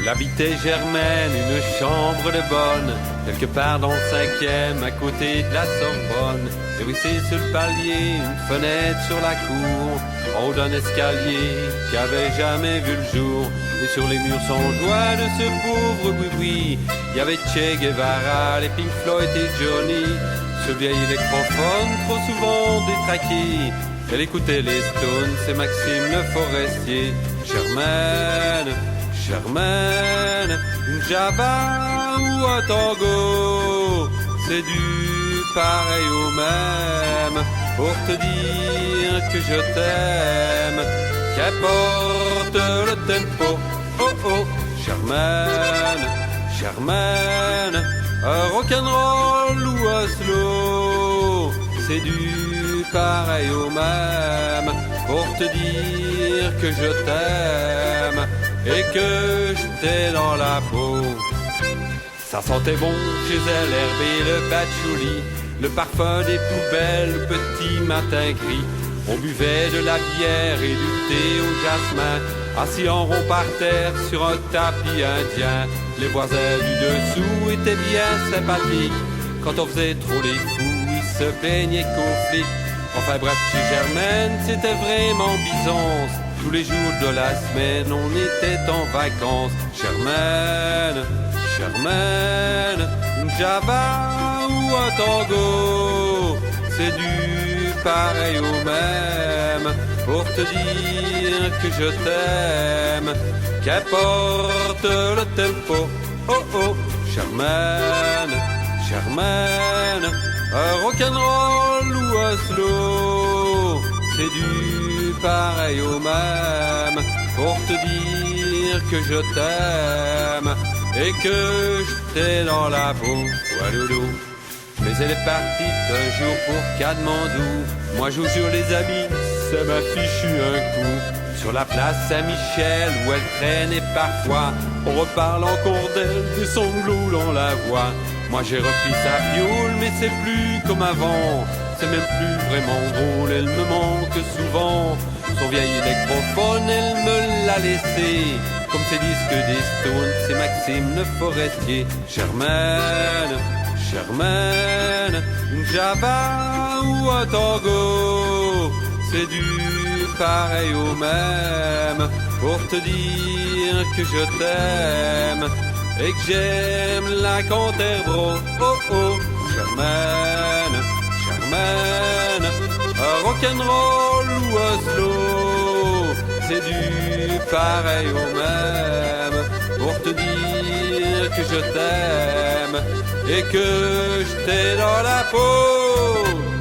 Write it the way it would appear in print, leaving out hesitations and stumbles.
Elle habitait Germaine, une chambre de bonne, quelque part dans le 5e, à côté de la Sorbonne. Et oui, c'est sur le palier, une fenêtre sur la cour, en haut d'un escalier qui avait jamais vu le jour. Et sur les murs sans joie de ce pauvre oui-oui, il y avait Che Guevara, les Pink Floyd et Johnny. Ce vieil électrophone, trop souvent détraqué, elle écoutait les Stones, c'est Maxime le Forestier. Germaine, Germaine, une Java ou un tango, c'est du pareil au même, pour te dire que je t'aime, qu'importe le tempo. Oh oh, Germaine, Germaine, un rock'n'roll ou un slow, c'est du pareil au même, pour te dire que je t'aime et que j'étais dans la peau. Ça sentait bon chez elle, l'herbe et le patchouli, le parfum des poubelles, le petit matin gris. On buvait de la bière et du thé au jasmin, assis en rond par terre sur un tapis indien. Les voisins du dessous étaient bien sympathiques, quand on faisait trop les fous, ils se plaignaient conflits. Enfin bref, chez Germaine, c'était vraiment Byzance. Tous les jours de la semaine, on était en vacances. Germaine, Germaine, une Java ou un tango, c'est du pareil au même, pour te dire que je t'aime, qu'importe le tempo. Oh oh, Germaine, Germaine, un rock'n'roll ou un slow, c'est du pareil au même, pour te dire que je t'aime et que j'étais dans la peau. Walloulou. Mais elle est partie d'un jour pour Katmandou. Moi je vous jure les amis, ça m'a fichu un coup. Sur la place Saint-Michel où elle traînait parfois, on reparle encore d'elle, des sanglots dans la voix. Moi j'ai repris sa viole, mais c'est plus comme avant, c'est même plus vraiment drôle, elle me manque souvent. Son vieil électrophone, elle me l'a laissé, comme ses disques des Stones, c'est Maxime le Forestier. Germaine, Germaine, une Java ou un tango, c'est du pareil au même, pour te dire que je t'aime et que j'aime la Canterbro. Oh oh, Germaine, Germaine, un rock'n'roll ou un slow, c'est du pareil au même, pour te dire que je t'aime et que j'étais dans la peau.